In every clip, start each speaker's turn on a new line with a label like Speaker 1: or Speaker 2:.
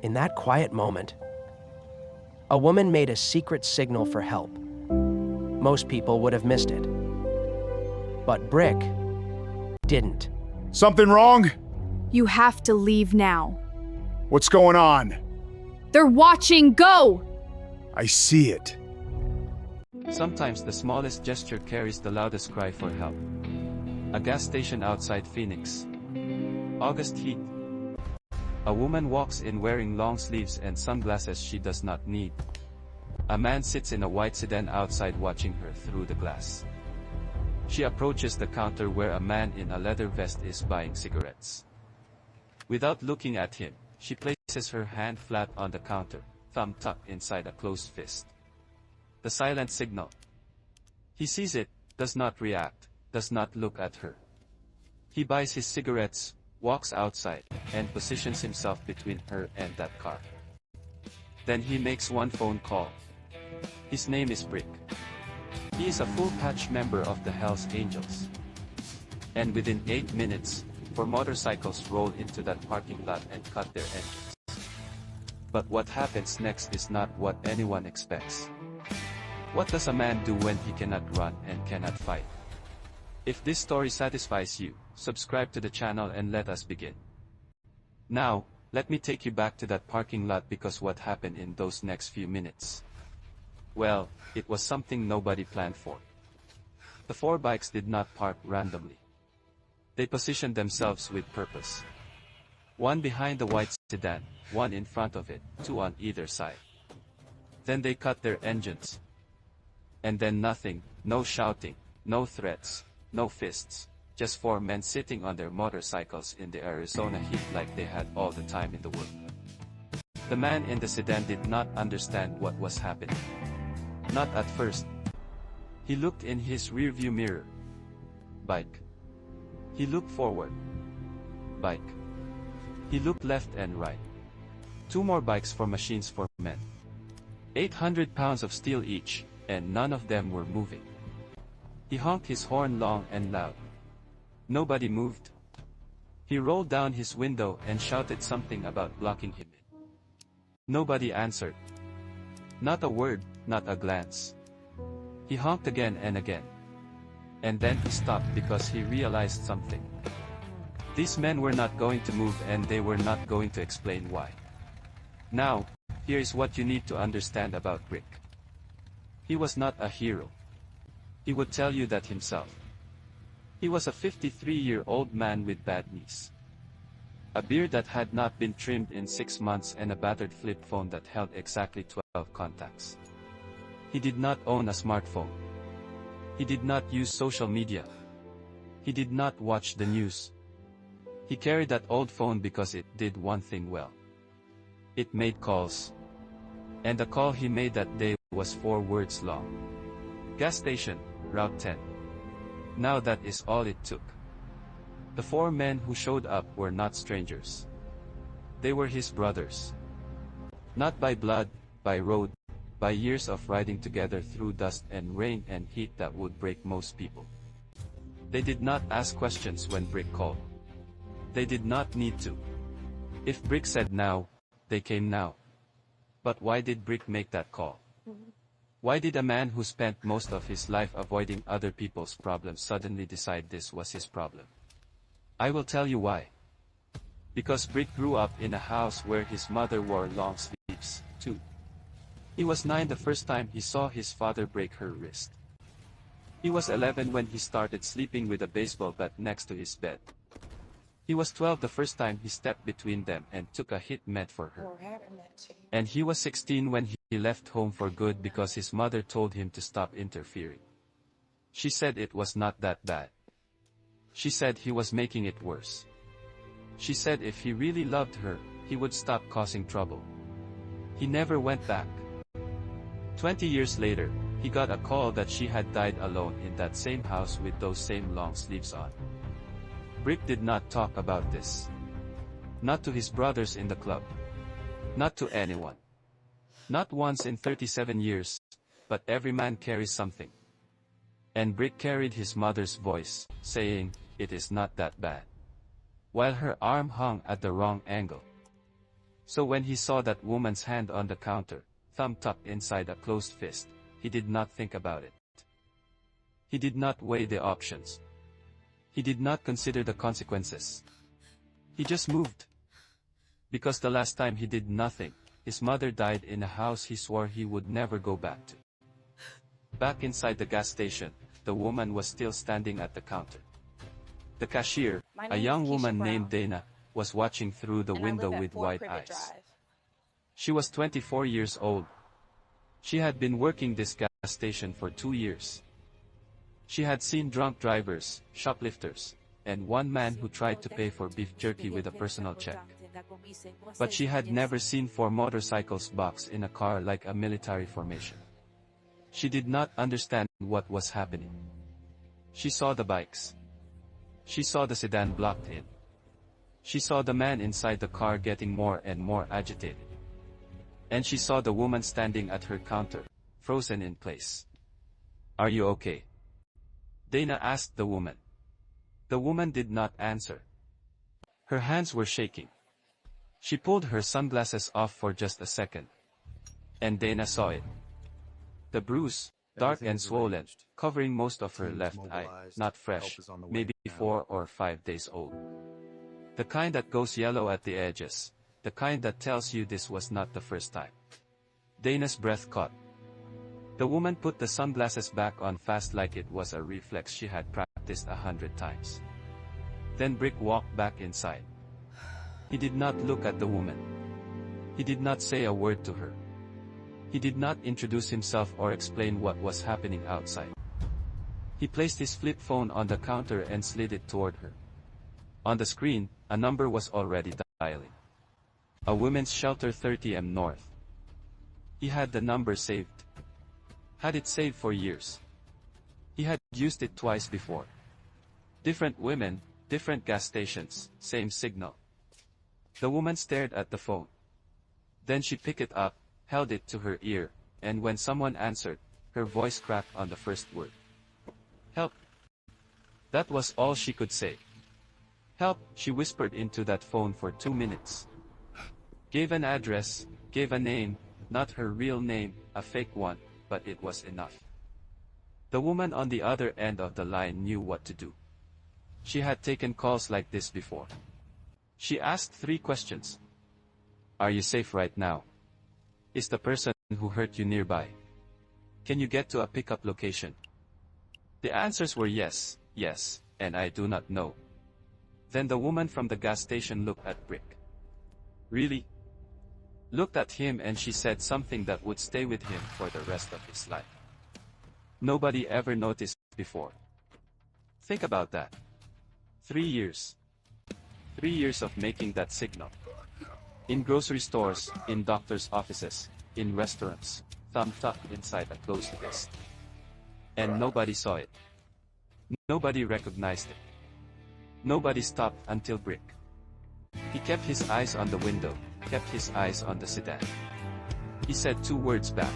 Speaker 1: In that quiet moment, a woman made a secret signal for help. Most people would have missed it. But Brick didn't.
Speaker 2: Something wrong?
Speaker 3: You have to leave now.
Speaker 2: What's going on?
Speaker 3: They're watching! Go!
Speaker 2: I see it.
Speaker 4: Sometimes the smallest gesture carries the loudest cry for help. A gas station outside Phoenix. August heat. A woman walks in wearing long sleeves and sunglasses she does not need. A man sits in a white sedan outside watching her through the glass. She approaches the counter where a man in a leather vest is buying cigarettes. Without looking at him, she places her hand flat on the counter, thumb tucked inside a closed fist. The silent signal. He sees it, does not react, does not look at her. He buys his cigarettes, walks outside, and positions himself between her and that car. Then he makes one phone call. His name is Brick. He is a full-patch member of the Hells Angels. And within 8 minutes, 4 motorcycles roll into that parking lot and cut their engines. But what happens next is not what anyone expects. What does a man do when he cannot run and cannot fight? If this story satisfies you, subscribe to the channel and let us begin. Now, let me take you back to that parking lot because what happened in those next few minutes? Well, it was something nobody planned for. The 4 bikes did not park randomly. They positioned themselves with purpose. One behind the white sedan, one in front of it, 2 on either side. Then they cut their engines. And then nothing, no shouting, no threats, no fists, just 4 men sitting on their motorcycles in the Arizona heat like they had all the time in the world. The man in the sedan did not understand what was happening. Not at first. He looked in his rearview mirror. Bike. He looked forward. Bike. He looked left and right. 2 more bikes for machines for men. 800 pounds of steel each, and none of them were moving. He honked his horn long and loud. Nobody moved. He rolled down his window and shouted something about blocking him in. Nobody answered. Not a word, not a glance. He honked again and again. And then he stopped because he realized something. These men were not going to move and they were not going to explain why. Now, here is what you need to understand about Brick. He was not a hero. He would tell you that himself. He was a 53-year-old man with bad knees. A beard that had not been trimmed in 6 months and a battered flip phone that held exactly 12 contacts. He did not own a smartphone. He did not use social media. He did not watch the news. He carried that old phone because it did one thing well. It made calls. And the call he made that day was 4 words long. Gas station, Route 10. Now that is all it took. The 4 men who showed up were not strangers. They were his brothers. Not by blood, by road, by years of riding together through dust and rain and heat that would break most people. They did not ask questions when Brick called. They did not need to. If Brick said now, they came now. But why did Brick make that call? Why did a man who spent most of his life avoiding other people's problems suddenly decide this was his problem? I will tell you why. Because Brick grew up in a house where his mother wore long sleeves, too. He was 9 the first time he saw his father break her wrist. He was 11 when he started sleeping with a baseball bat next to his bed. He was 12 the first time he stepped between them and took a hit meant for her. And he was 16 when he left home for good because his mother told him to stop interfering. She said it was not that bad. She said he was making it worse. She said if he really loved her, he would stop causing trouble. He never went back. 20 years later, he got a call that she had died alone in that same house with those same long sleeves on. Brick did not talk about this. Not to his brothers in the club. Not to anyone. Not once in 37 years, but every man carries something. And Brick carried his mother's voice, saying, "It is not that bad." While her arm hung at the wrong angle. So when he saw that woman's hand on the counter, thumb tucked inside a closed fist, he did not think about it. He did not weigh the options. He did not consider the consequences. He just moved. Because the last time he did nothing, his mother died in a house he swore he would never go back to. Back inside the gas station, the woman was still standing at the counter. The cashier, a young woman named Dana, was watching through the window with wide eyes. She was 24 years old. She had been working this gas station for 2 years. She had seen drunk drivers, shoplifters, and one man who tried to pay for beef jerky with a personal check. But she had never seen 4 motorcycles boxed in a car like a military formation. She did not understand what was happening. She saw the bikes. She saw the sedan blocked in. She saw the man inside the car getting more and more agitated. And she saw the woman standing at her counter, frozen in place. "Are you okay?" Dana asked the woman. The woman did not answer. Her hands were shaking. She pulled her sunglasses off for just a second. And Dana saw it. The bruise, dark and swollen, covering most of her left eye, not fresh, maybe 4 or 5 days old. The kind that goes yellow at the edges, the kind that tells you this was not the first time. Dana's breath caught. The woman put the sunglasses back on fast like it was a reflex she had practiced 100 times. Then Brick walked back inside. He did not look at the woman. He did not say a word to her. He did not introduce himself or explain what was happening outside. He placed his flip phone on the counter and slid it toward her. On the screen, a number was already dialing. A women's shelter 30M North. He had the number saved. Had it saved for years. He had used it twice before. Different women, different gas stations, same signal. The woman stared at the phone. Then she picked it up, held it to her ear, and when someone answered, her voice cracked on the first word. "Help." That was all she could say. "Help," she whispered into that phone for 2 minutes. Gave an address, gave a name, not her real name, a fake one, but it was enough. The woman on the other end of the line knew what to do. She had taken calls like this before. She asked 3 questions. "Are you safe right now? Is the person who hurt you nearby? Can you get to a pickup location?" The answers were yes, yes, and I do not know. Then the woman from the gas station looked at Brick. Really? Looked at him and she said something that would stay with him for the rest of his life. Nobody ever noticed before. Think about that. 3 years. 3 years of making that signal. In grocery stores, in doctors' offices, in restaurants, thumb tucked inside a closed fist. And nobody saw it. Nobody recognized it. Nobody stopped until Brick. He kept his eyes on the window, kept his eyes on the sedan. He said 2 words back.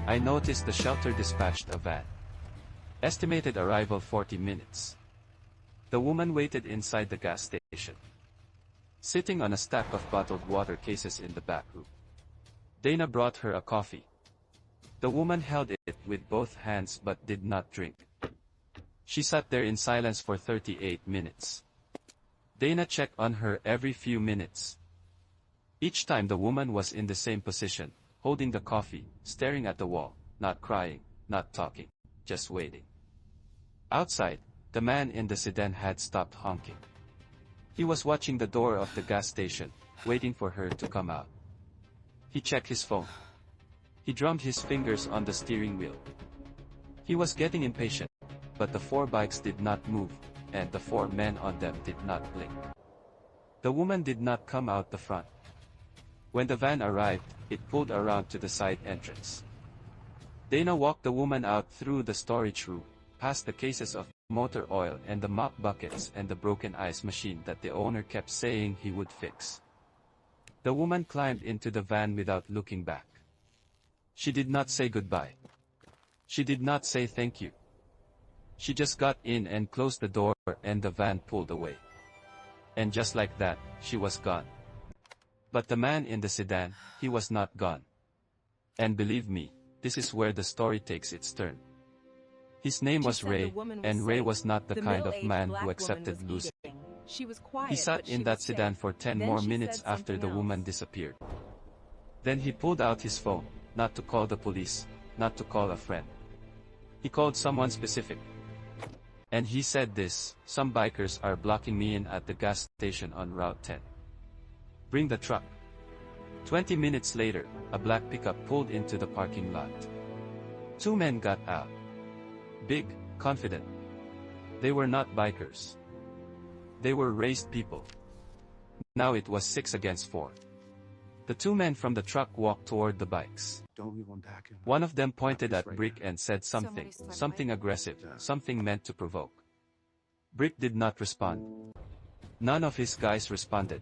Speaker 4: "I noticed the shelter dispatched a van. Estimated arrival 40 minutes. The woman waited inside the gas station, sitting on a stack of bottled water cases in the back room. Dana brought her a coffee. The woman held it with both hands but did not drink. She sat there in silence for 38 minutes. Dana checked on her every few minutes. Each time the woman was in the same position, holding the coffee, staring at the wall, not crying, not talking, just waiting. Outside, the man in the sedan had stopped honking. He was watching the door of the gas station, waiting for her to come out. He checked his phone. He drummed his fingers on the steering wheel. He was getting impatient, but the 4 bikes did not move, and the 4 men on them did not blink. The woman did not come out the front. When the van arrived, it pulled around to the side entrance. Dana walked the woman out through the storage room, past the cases of motor oil and the mop buckets and the broken ice machine that the owner kept saying he would fix. The woman climbed into the van without looking back. She did not say goodbye. She did not say thank you. She just got in and closed the door, and the van pulled away. And just like that, she was gone. But the man in the sedan, he was not gone. And believe me, this is where the story takes its turn. His name was Ray, and Ray was not the kind of man who accepted losing.
Speaker 5: She was quiet,
Speaker 4: He sat in that sedan for 10 more minutes after the woman disappeared. Then he pulled out his phone, not to call the police, not to call a friend. He called someone specific. And he said this: "Some bikers are blocking me in at the gas station on Route 10. Bring the truck." 20 minutes later, a black pickup pulled into the parking lot. 2 men got out. Big, confident. They were not bikers. They were raised people. Now it was 6 against 4. The 2 men from the truck walked toward the bikes.
Speaker 2: Don't leave one back in.
Speaker 4: One of them pointed at Brick and said something aggressive, something meant to provoke. Brick did not respond. None of his guys responded.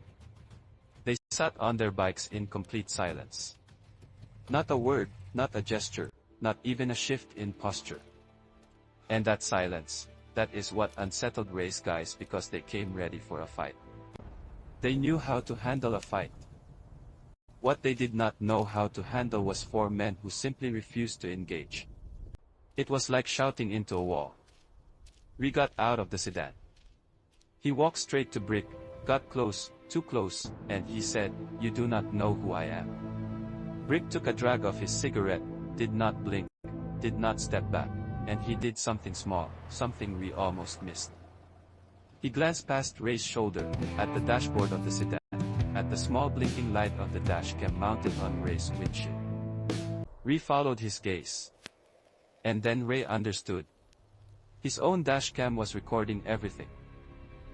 Speaker 4: They sat on their bikes in complete silence. Not a word, not a gesture, not even a shift in posture. And that silence, that is what unsettled Ray's guys, because they came ready for a fight. They knew how to handle a fight. What they did not know how to handle was 4 men who simply refused to engage. It was like shouting into a wall. Ray got out of the sedan. He walked straight to Brick, got close, too close, and he said, "You do not know who I am." Brick took a drag of his cigarette, did not blink, did not step back, and he did something small, something Ray almost missed. He glanced past Ray's shoulder, at the dashboard of the sedan, at the small blinking light of the dash cam mounted on Ray's windshield. Ray followed his gaze. And then Ray understood. His own dash cam was recording everything.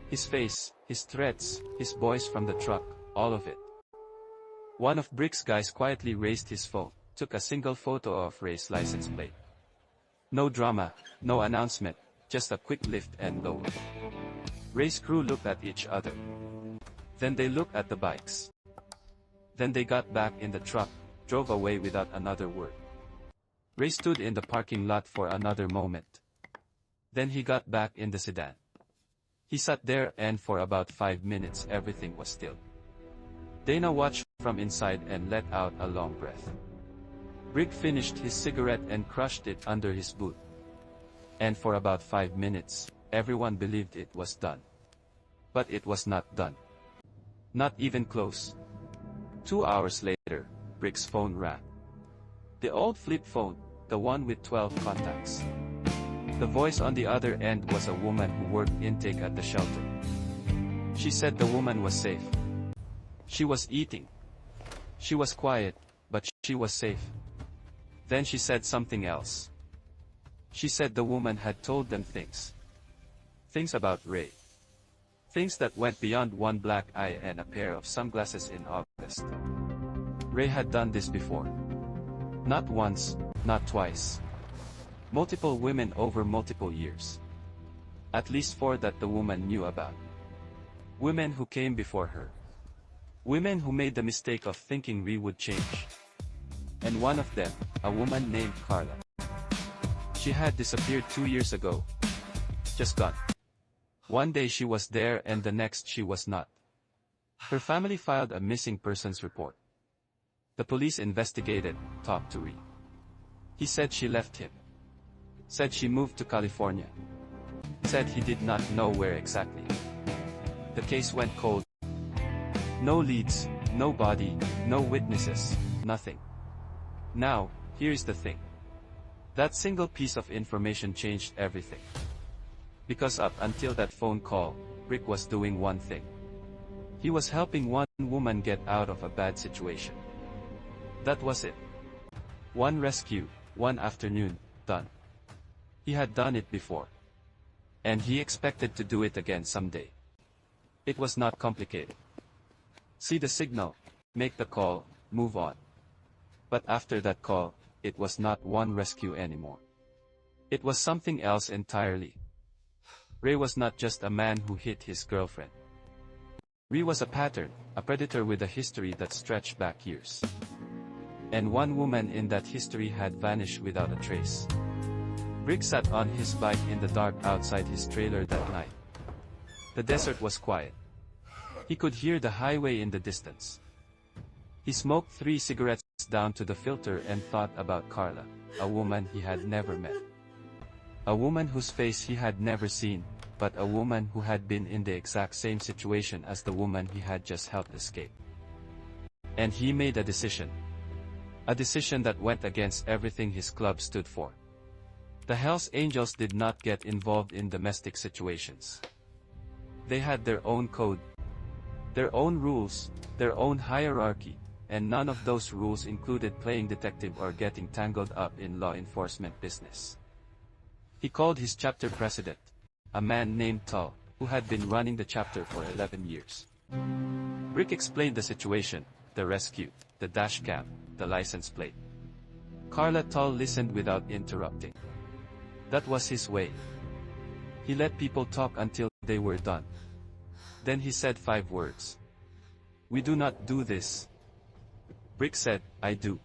Speaker 4: His face, his threats, his voice from the truck, all of it. One of Brick's guys quietly raised his phone, took a single photo of Ray's license plate. No drama, no announcement, just a quick lift and lower. Ray's crew looked at each other. Then they looked at the bikes. Then they got back in the truck, drove away without another word. Ray stood in the parking lot for another moment. Then he got back in the sedan. He sat there, and for about 5 minutes everything was still. Dana watched from inside and let out a long breath. Brick finished his cigarette and crushed it under his boot. And for about 5 minutes, everyone believed it was done. But it was not done. Not even close. 2 hours later, Brick's phone rang. The old flip phone, the one with 12 contacts. The voice on the other end was a woman who worked intake at the shelter. She said the woman was safe. She was eating. She was quiet, but she was safe. Then she said something else. She said the woman had told them things. Things about Ray. Things that went beyond one black eye and a pair of sunglasses in August. Ray had done this before. Not once, not twice. Multiple women over multiple years. At least 4 that the woman knew about. Women who came before her. Women who made the mistake of thinking Ray would change. And one of them, a woman named Carla. She had disappeared 2 years ago. Just gone. One day she was there and the next she was not. Her family filed a missing persons report. The police investigated, talked to Ray. He said she left him. Said she moved to California. Said he did not know where exactly. The case went cold. No leads, no body, no witnesses, nothing. Now, here's the thing. That single piece of information changed everything. Because up until that phone call, Brick was doing one thing. He was helping one woman get out of a bad situation. That was it. One rescue, one afternoon, done. He had done it before. And he expected to do it again someday. It was not complicated. See the signal, make the call, move on. But after that call, it was not one rescue anymore. It was something else entirely. Ray was not just a man who hit his girlfriend. Ray was a pattern, a predator with a history that stretched back years. And one woman in that history had vanished without a trace. Brick sat on his bike in the dark outside his trailer that night. The desert was quiet. He could hear the highway in the distance. He smoked 3 cigarettes down to the filter and thought about Carla, a woman he had never met. A woman whose face he had never seen, but a woman who had been in the exact same situation as the woman he had just helped escape. And he made a decision. A decision that went against everything his club stood for. The Hells Angels did not get involved in domestic situations. They had their own code, their own rules, their own hierarchy, and none of those rules included playing detective or getting tangled up in law enforcement business. He called his chapter president, a man named Tull, who had been running the chapter for 11 years. Brick explained the situation, the rescue, the dash cam, the license plate. Carla Tull listened without interrupting. That was his way. He let people talk until they were done. Then he said 5 words. "We do not do this." Brick said, "I do."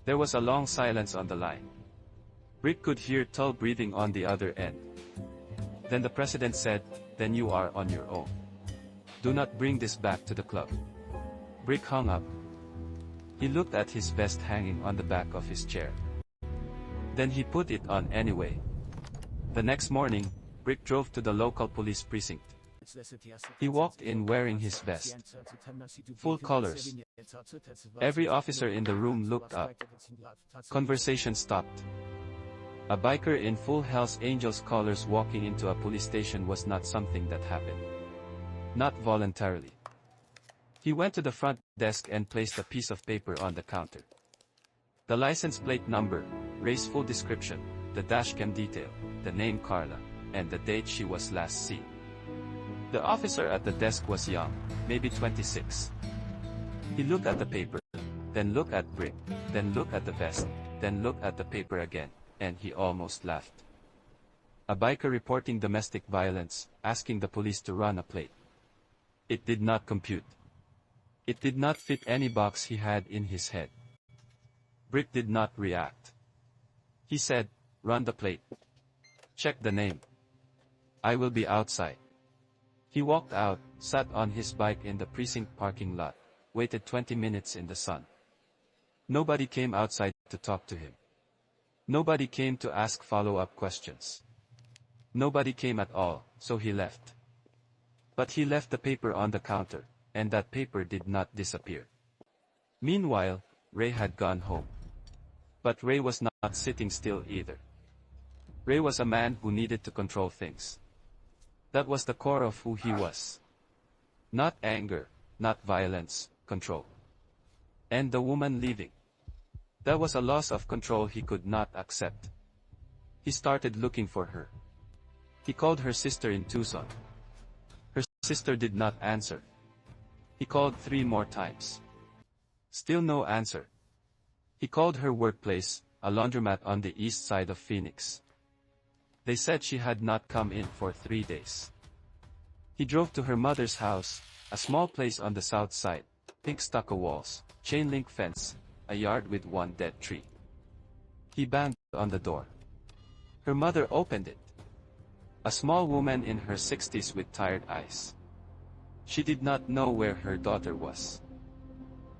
Speaker 4: There was a long silence on the line. Brick could hear Tull breathing on the other end. Then the president said, "Then you are on your own. Do not bring this back to the club." Brick hung up. He looked at his vest hanging on the back of his chair. Then he put it on anyway. The next morning, Brick drove to the local police precinct. He walked in wearing his vest. Full colors. Every officer in the room looked up. Conversation stopped. A biker in full Hells Angels colors walking into a police station was not something that happened. Not voluntarily. He went to the front desk and placed a piece of paper on the counter. The license plate number, Ray's full description, the dashcam detail, the name Carla, and the date she was last seen. The officer at the desk was young, maybe 26. He looked at the paper, then looked at Brick, then looked at the vest, then looked at the paper again, and he almost laughed. A biker reporting domestic violence, asking the police to run a plate. It did not compute. It did not fit any box he had in his head. Brick did not react. He said, "Run the plate. Check the name. I will be outside." He walked out, sat on his bike in the precinct parking lot, waited 20 minutes in the sun. Nobody came outside to talk to him. Nobody came to ask follow-up questions. Nobody came at all, so he left. But he left the paper on the counter, and that paper did not disappear. Meanwhile, Ray had gone home. But Ray was not sitting still either. Ray was a man who needed to control things. That was the core of who he was. Not anger, not violence, control. And the woman leaving. That was a loss of control he could not accept. He started looking for her. He called her sister in Tucson. Her sister did not answer. He called 3 more times. Still no answer. He called her workplace, a laundromat on the east side of Phoenix. They said she had not come in for 3 days. He drove to her mother's house, a small place on the south side, pink stucco walls, chain link fence, a yard with 1 dead tree. He banged on the door. Her mother opened it. A small woman in her 60s with tired eyes. She did not know where her daughter was.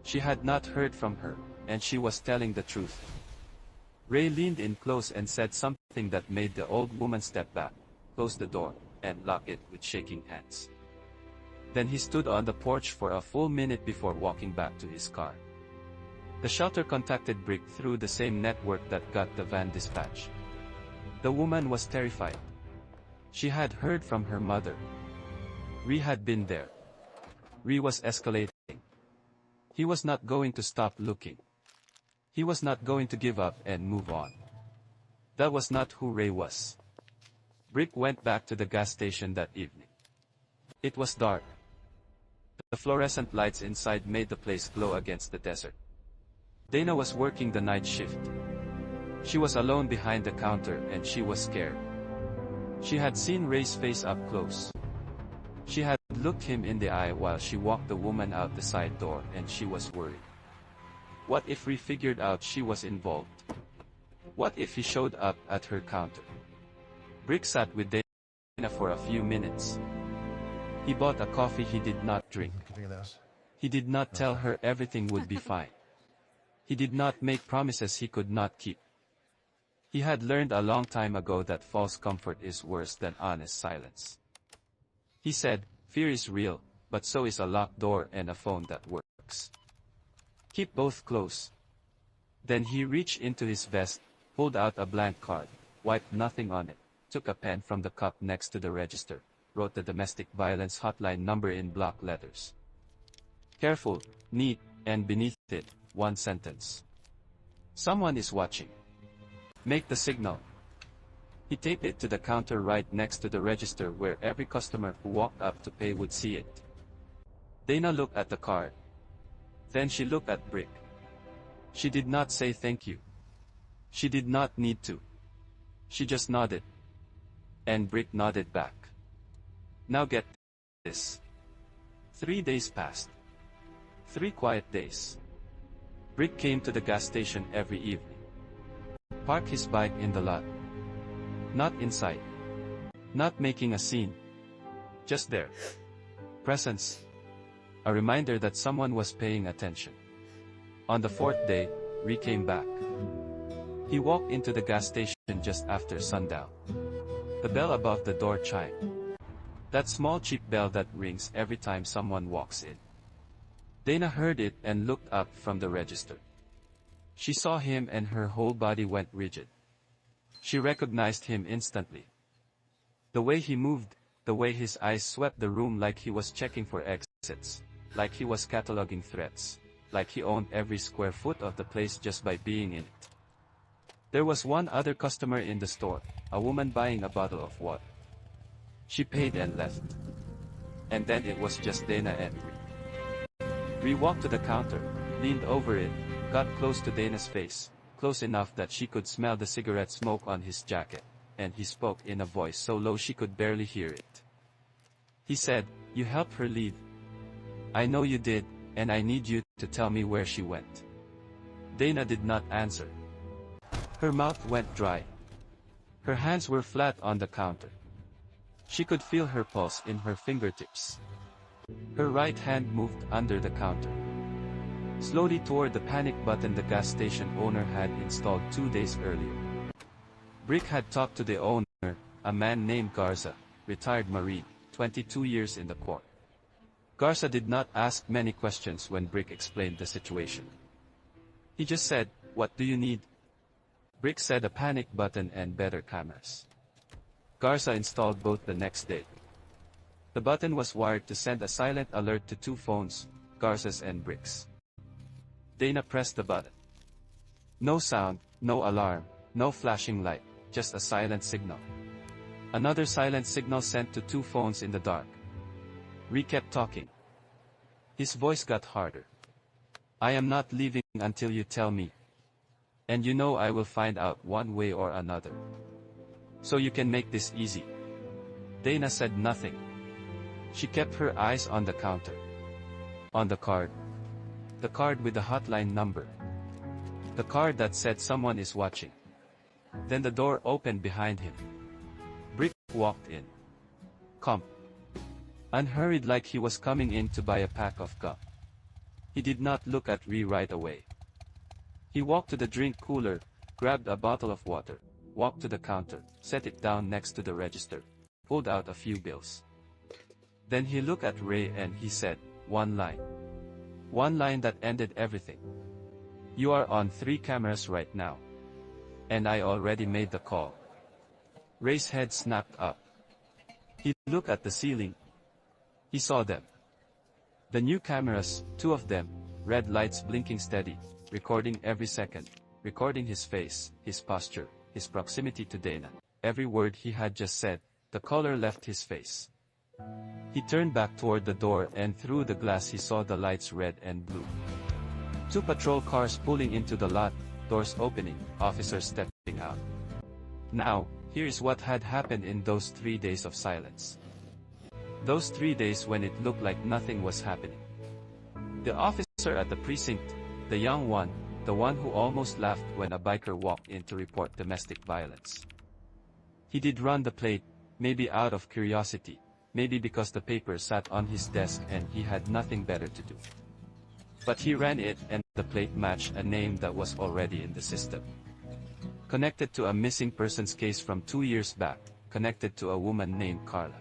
Speaker 4: She had not heard from her, and she was telling the truth. Ray leaned in close and said something that made the old woman step back, close the door, and lock it with shaking hands. Then he stood on the porch for a full minute before walking back to his car. The shelter contacted Brick through the same network that got the van dispatched. The woman was terrified. She had heard from her mother. Ray had been there. Ray was escalating. He was not going to stop looking. He was not going to give up and move on. That was not who Ray was. Brick went back to the gas station that evening. It was dark. The fluorescent lights inside made the place glow against the desert. Dana was working the night shift. She was alone behind the counter and she was scared. She had seen Ray's face up close. She had looked him in the eye while she walked the woman out the side door and she was worried. What if Ray figured out she was involved? What if he showed up at her counter? Brick sat with Dana for a few minutes. He bought a coffee he did not drink. He did not tell her everything would be fine. He did not make promises he could not keep. He had learned a long time ago that false comfort is worse than honest silence. He said, "Fear is real, but so is a locked door and a phone that works. Keep both close." Then he reached into his vest, pulled out a blank card, wiped nothing on it, took a pen from the cup next to the register, wrote the domestic violence hotline number in block letters. Careful, neat, and beneath it, one sentence. "Someone is watching. Make the signal." He taped it to the counter right next to the register where every customer who walked up to pay would see it. Dana looked at the card. Then she looked at Brick. She did not say thank you. She did not need to. She just nodded. And Brick nodded back. Now get this. 3 days passed. 3 quiet days. Brick came to the gas station every evening. Park his bike in the lot. Not inside. Not making a scene. Just there. Presence. A reminder that someone was paying attention. On the 4th day, Ree came back. He walked into the gas station just after sundown. The bell above the door chimed. That small cheap bell that rings every time someone walks in. Dana heard it and looked up from the register. She saw him and her whole body went rigid. She recognized him instantly. The way he moved, the way his eyes swept the room like he was checking for exits, like he was cataloging threats, like he owned every square foot of the place just by being in it. There was one other customer in the store, a woman buying a bottle of water. She paid and left. And then it was just Dana and Ree. Ree walked to the counter, leaned over it, got close to Dana's face, close enough that she could smell the cigarette smoke on his jacket, and he spoke in a voice so low she could barely hear it. He said, "You helped her leave. I know you did, and I need you to tell me where she went." Dana did not answer. Her mouth went dry. Her hands were flat on the counter. She could feel her pulse in her fingertips. Her right hand moved under the counter, slowly toward the panic button the gas station owner had installed 2 days earlier. Brick had talked to the owner, a man named Garza, retired Marine, 22 years in the Corps. Garza did not ask many questions when Brick explained the situation. He just said, "What do you need?" Brick said a panic button and better cameras. Garza installed both the next day. The button was wired to send a silent alert to 2 phones, Garza's and Brick's. Dana pressed the button. No sound, no alarm, no flashing light, just a silent signal. Another silent signal sent to 2 phones in the dark. Ree kept talking. His voice got harder. "I am not leaving until you tell me. And you know I will find out one way or another. So you can make this easy." Dana said nothing. She kept her eyes on the counter. On the card. The card with the hotline number. The card that said someone is watching. Then the door opened behind him. Brick walked in. Calm. Unhurried like he was coming in to buy a pack of gum. He did not look at Ree right away. He walked to the drink cooler, grabbed a bottle of water, walked to the counter, set it down next to the register, pulled out a few bills. Then he looked at Ray and he said, one line. One line that ended everything. "You are on 3 cameras right now. And I already made the call." Ray's head snapped up. He looked at the ceiling. He saw them. The new cameras, 2 of them, red lights blinking steady, recording every second, recording his face, his posture, his proximity to Dana. Every word he had just said, the color left his face. He turned back toward the door and through the glass he saw the lights red and blue. 2 patrol cars pulling into the lot, doors opening, officers stepping out. Now, here is what had happened in those 3 days of silence. Those 3 days when it looked like nothing was happening. The officer at the precinct, the young one, the one who almost laughed when a biker walked in to report domestic violence. He did run the plate, maybe out of curiosity, maybe because the paper sat on his desk and he had nothing better to do. But he ran it and the plate matched a name that was already in the system. Connected to a missing persons case from 2 years back, connected to a woman named Carla.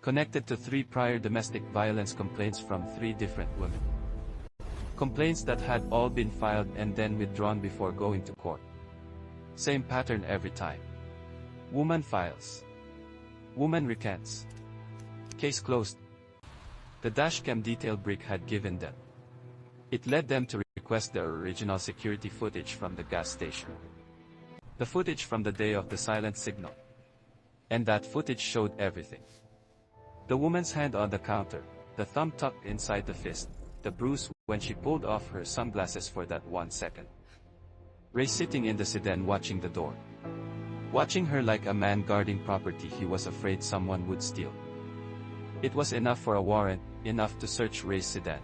Speaker 4: Connected to 3 prior domestic violence complaints from 3 different women. Complaints that had all been filed and then withdrawn before going to court. Same pattern every time. Woman files. Woman recants. Case closed. The dashcam detail Brick had given them. It led them to request the original security footage from the gas station. The footage from the day of the silent signal. And that footage showed everything. The woman's hand on the counter, the thumb tucked inside the fist, the bruise when she pulled off her sunglasses for that 1 second. Ray sitting in the sedan watching the door. Watching her like a man guarding property he was afraid someone would steal. It was enough for a warrant, enough to search Ray's sedan.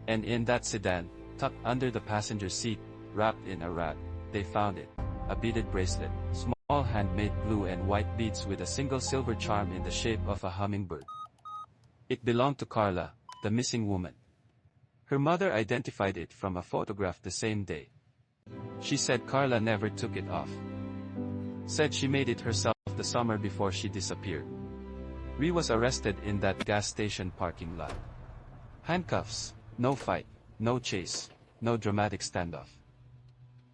Speaker 4: And in that sedan, tucked under the passenger seat, wrapped in a rag, they found it. A beaded bracelet, small handmade blue and white beads with a single silver charm in the shape of a hummingbird. It belonged to Carla, the missing woman. Her mother identified it from a photograph the same day. She said Carla never took it off. Said she made it herself the summer before she disappeared. Ree was arrested in that gas station parking lot. Handcuffs, no fight, no chase, no dramatic standoff.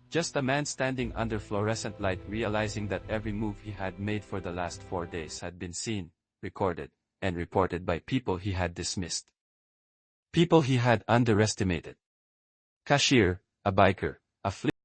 Speaker 4: Just a man standing under fluorescent light realizing that every move he had made for the last 4 days had been seen, recorded, and reported by people he had dismissed. People he had underestimated. Cashier, a biker, a flea